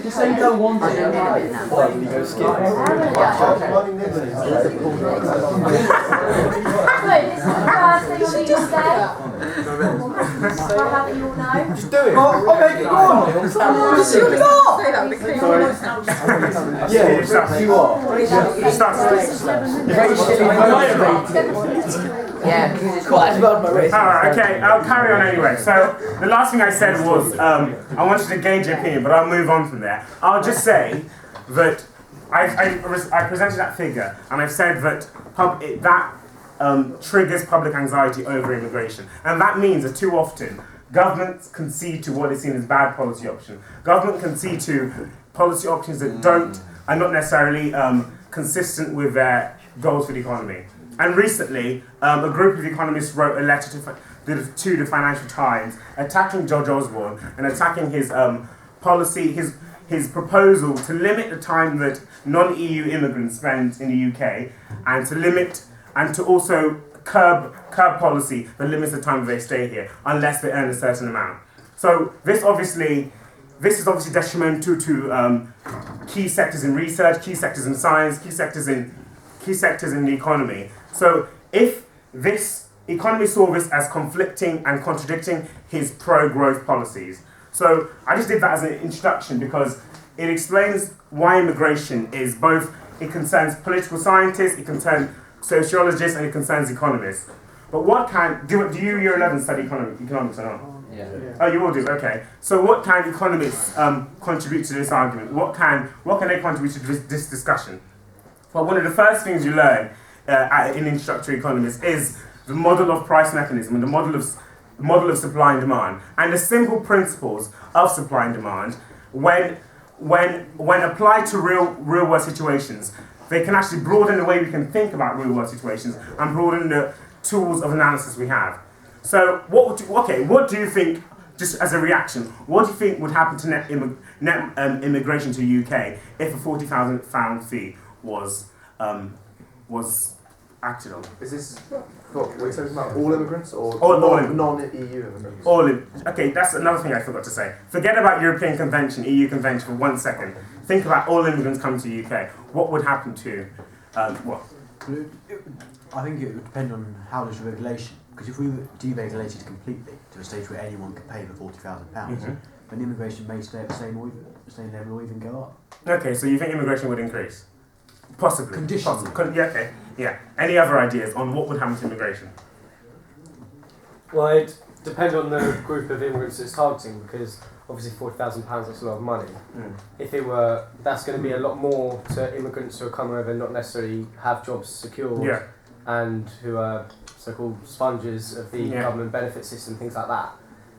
Just say you don't want it. You go skip. Wait, this is the first thing on Tuesday. I'll have it you all know. Just do it. I'll make it on. Just do it. Yeah, you are. Alright, okay, I'll carry on anyway. So, the last thing I said was, I wanted to gauge your opinion, but I'll move on from there. I'll just say that I presented that figure, and I've said that that triggers public anxiety over immigration. And that means that too often, governments concede to what is seen as bad policy options. Government concede to policy options that are not necessarily consistent with their goals for the economy. And recently, a group of economists wrote a letter to the Financial Times attacking George Osborne and attacking his policy, his proposal to limit the time that non-EU immigrants spend in the UK, and to also curb policy that limits the time they stay here unless they earn a certain amount. So this is obviously detrimental to key sectors in research, key sectors in science, key sectors in the economy. So if this economy saw this as conflicting and contradicting his pro-growth policies. So I just did that as an introduction because it explains why immigration is both, it concerns political scientists, it concerns sociologists, and it concerns economists. But what do you year 11 study economics or not? Yeah. Oh, you all do, okay. So what can economists contribute to this argument? What can they contribute to this discussion? Well, one of the first things you learn in introductory economics is the model of price mechanism and the model of supply and demand, and the simple principles of supply and demand. When applied to real world situations, they can actually broaden the way we can think about real world situations and broaden the tools of analysis we have. So what do you think, just as a reaction, what do you think would happen to net immigration to the UK if a £40,000 fee was acted on? Is this what we're talking about? All immigrants or non-EU immigrants? Okay, that's another thing I forgot to say. Forget about European Convention, EU Convention for 1 second. Think about all immigrants coming to the UK. What would happen to what? I think it would depend on how there's regulation. Because if we deregulated it completely to a stage where anyone could pay the £40,000, then immigration may stay at the same level or even go up. Okay, so you think immigration would increase? Possibly. Conditions. Okay. Yeah. Any other ideas on what would happen to immigration? Well, it depends on the group of immigrants it's targeting, because obviously £40,000, that's a lot of money. If that's going to be a lot more to immigrants who are coming over and not necessarily have jobs secured, and who are so-called sponges of the government benefit system, things like that.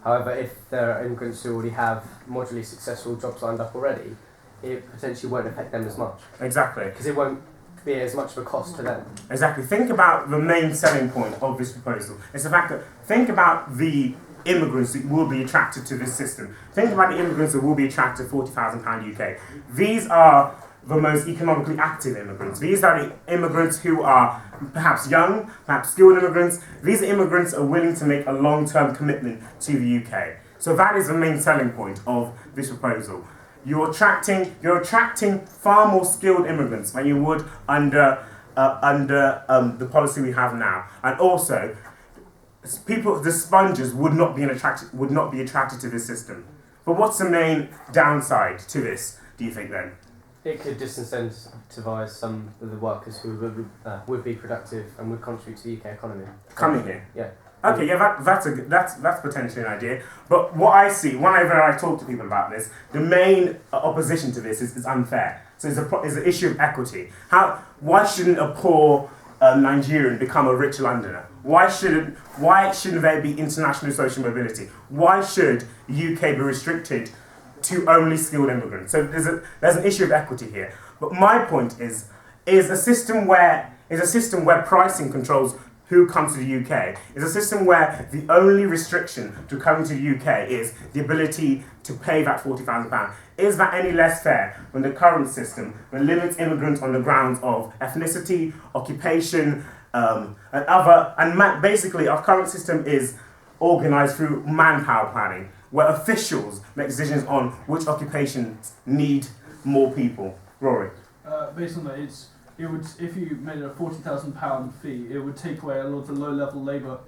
However, if there are immigrants who already have moderately successful jobs lined up already, it potentially won't affect them as much. Exactly. Because it won't be as much of a cost to them. Exactly. Think about the main selling point of this proposal. It's the fact that, think about the immigrants that will be attracted to this system. Think about the immigrants that will be attracted to £40,000 UK. These are the most economically active immigrants. These are the immigrants who are perhaps young, perhaps skilled immigrants. These immigrants are willing to make a long-term commitment to the UK. So that is the main selling point of this proposal. You're attracting far more skilled immigrants than you would under the policy we have now, and also the sponges would not be attracted to this system. But what's the main downside to this? Do you think then? It could disincentivize some of the workers who would be productive and would contribute to the UK economy. Coming here. Yeah. Okay, yeah, that's potentially an idea. But what I see, whenever I talk to people about this, the main opposition to this is unfair. So it's an issue of equity. Why shouldn't a poor Nigerian become a rich Londoner? Why shouldn't there be international social mobility? Why should the UK be restricted to only skilled immigrants? So there's an issue of equity here. But my point is a system where pricing controls who comes to the UK, is a system where the only restriction to coming to the UK is the ability to pay that £40,000. Is that any less fair than the current system that limits immigrants on the grounds of ethnicity, occupation, basically our current system is organised through manpower planning, where officials make decisions on which occupations need more people. Rory. Based on that, it would, if you made it a £40,000 fee, it would take away a lot of the low-level labour,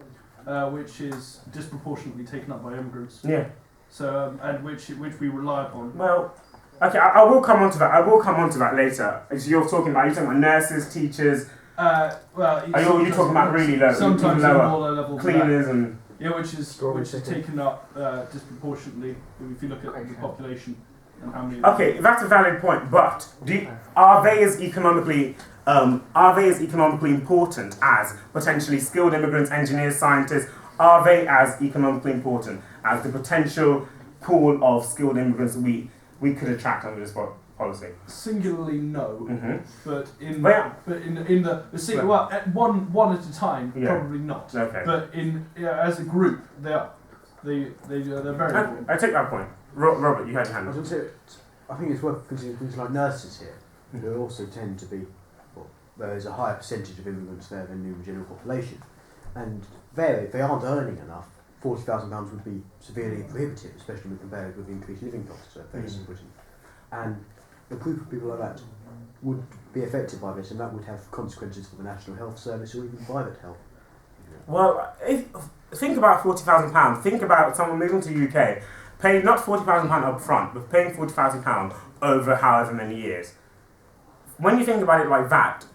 which is disproportionately taken up by immigrants. Yeah. So and which we rely upon. Well, okay, I will come on to that. I will come on to that later. As you're talking about nurses, teachers. Well, are you talking about really low? Sometimes lower, more low-level cleaners and. Yeah, which is taken up disproportionately if you look at the population and how many. Okay, that's a valid point. But are they as economically important as potentially skilled immigrants, engineers, scientists? Are they as economically important as the potential pool of skilled immigrants we could attract under this policy? Singularly, no. Mm-hmm. But in the single, well, at one at a time, probably not. Okay. But as a group, they're very important. I take that point. Robert, you had your hand up. I think it's worth considering things like nurses here, who also tend to be, there's a higher percentage of immigrants there than the general population. And if they aren't earning enough, £40,000 would be severely prohibitive, especially when compared with increased living costs that they face in Britain. And a group of people like that would be affected by this, and that would have consequences for the National Health Service or even private health. Well, think about £40,000. Think about someone moving to the UK, paying not £40,000 up front, but paying £40,000 over however many years. When you think about it like that,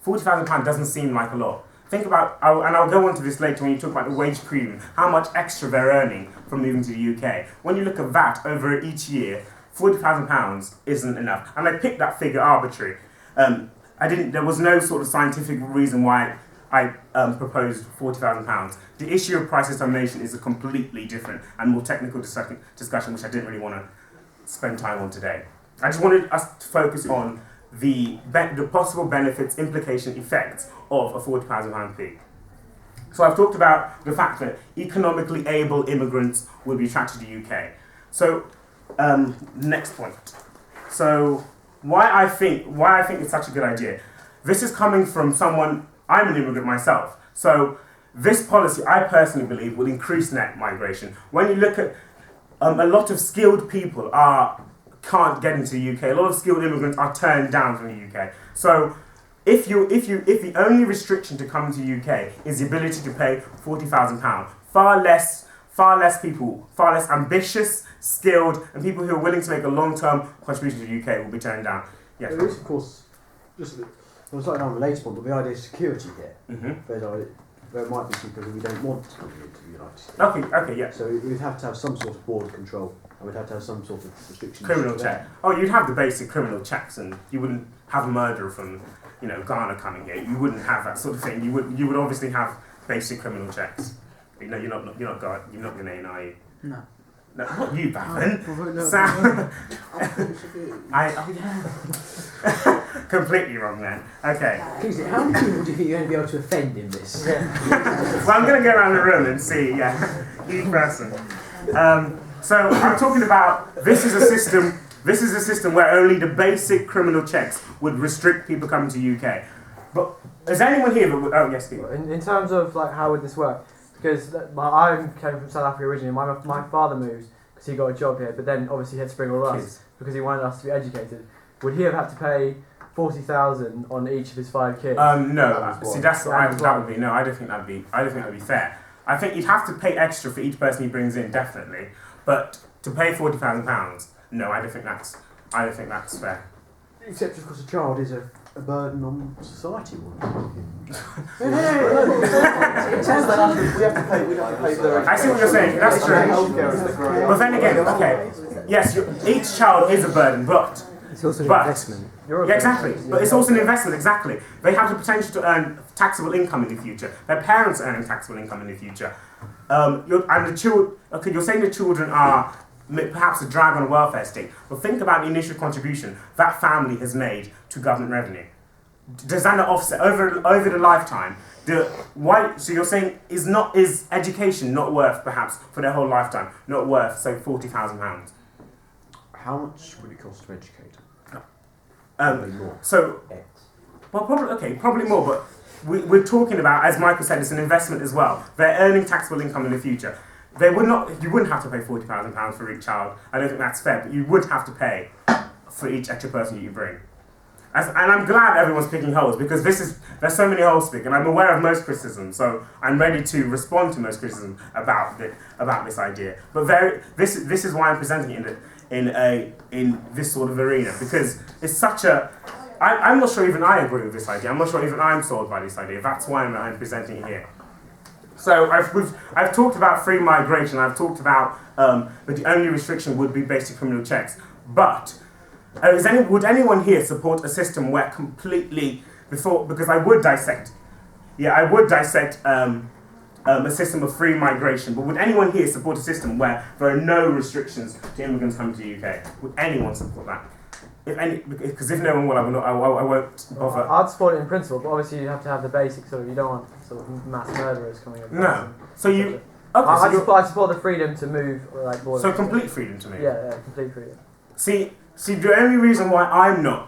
£40,000 doesn't seem like a lot. Think about, and I'll go on to this later when you talk about the wage premium, how much extra they're earning from moving to the UK. When you look at that over each year, £40,000 isn't enough. And I picked that figure arbitrary. There was no sort of scientific reason why I proposed £40,000. The issue of price determination is a completely different and more technical discussion, which I didn't really want to spend time on today. I just wanted us to focus on the possible benefits, implication, effects of a £40,000 fee. So I've talked about the fact that economically able immigrants will be attracted to the UK. So next point. So why I think it's such a good idea. This is coming from someone. I'm an immigrant myself. So this policy, I personally believe, will increase net migration. When you look at a lot of skilled people can't get into the UK. A lot of skilled immigrants are turned down from the UK. So if the only restriction to come to the UK is the ability to pay £40,000, far less people, far less ambitious, skilled, and people who are willing to make a long-term contribution to the UK will be turned down. Yes. There is, of course, just a slightly unrelated one, but the idea of security here. Mm-hmm. There might be people who we don't want coming into the United States. Okay, yeah. So we'd have to have some sort of border control, and we'd have to have some sort of restrictions. Criminal check. Oh, you'd have the basic criminal checks, and you wouldn't have a murderer from, Ghana coming here. You wouldn't have that sort of thing. You would obviously have basic criminal checks. You're not Ghanaian, are you? No. No, not you, Batman. Sam. Completely wrong then. Okay. Kingsley, how many people do you think you're going to be able to offend in this? Well, I'm going to go around the room and see, each person. So I'm talking about this is a system where only the basic criminal checks would restrict people coming to UK. But is anyone here that would? Oh yes, Steve. In terms of how would this work? Because I came from South Africa originally. My father moved because he got a job here, but then obviously he had to bring all of us because he wanted us to be educated. Would he have had to pay 40,000 on each of his 5 kids? No. See, that would be no. I don't think that'd be fair. I think you'd have to pay extra for each person he brings in, definitely. But to pay £40,000, no, I don't think that's fair. Except, of course, a child is a burden on society. I see what you're saying. That's true. But then again, okay, yes, each child is a burden, but it's also an investment. Yeah, exactly. But it's also an investment. Exactly. They have the potential to earn taxable income in the future. Their parents are earning taxable income in the future. You're saying the children are perhaps a drag on a welfare state, but think about the initial contribution that family has made to government revenue. Does that not offset over the lifetime? So you're saying is education not worth, perhaps for their whole lifetime, not worth say £40,000? How much would it cost to educate? Probably more. Probably more, but we're talking about, as Michael said, it's an investment as well. They're earning taxable income in the future. they would not. You wouldn't have to pay £40,000 for each child. I don't think that's fair, but you would have to pay for each extra person you bring. And I'm glad everyone's picking holes, because there's so many holes to pick, and I'm aware of most criticism, so I'm ready to respond to most criticism about this idea. But this is why I'm presenting it in this sort of arena, because it's such a. I'm not sure even I agree with this idea. I'm not sure even I'm sold by this idea. That's why I'm presenting it here. So I've talked about free migration. I've talked about that the only restriction would be basic criminal checks, but. Would anyone here support a system where completely because I would dissect a system of free migration, but would anyone here support a system where there are no restrictions to immigrants coming to the UK? Would anyone support that? Because if no one will, I won't bother. I'd support it in principle, but obviously you have to have the basics sort of. You don't want sort of mass murderers coming over. No. So you. Okay. I support the freedom to move, like borders. So complete freedom to move. Yeah, complete freedom. See, the only reason why I'm not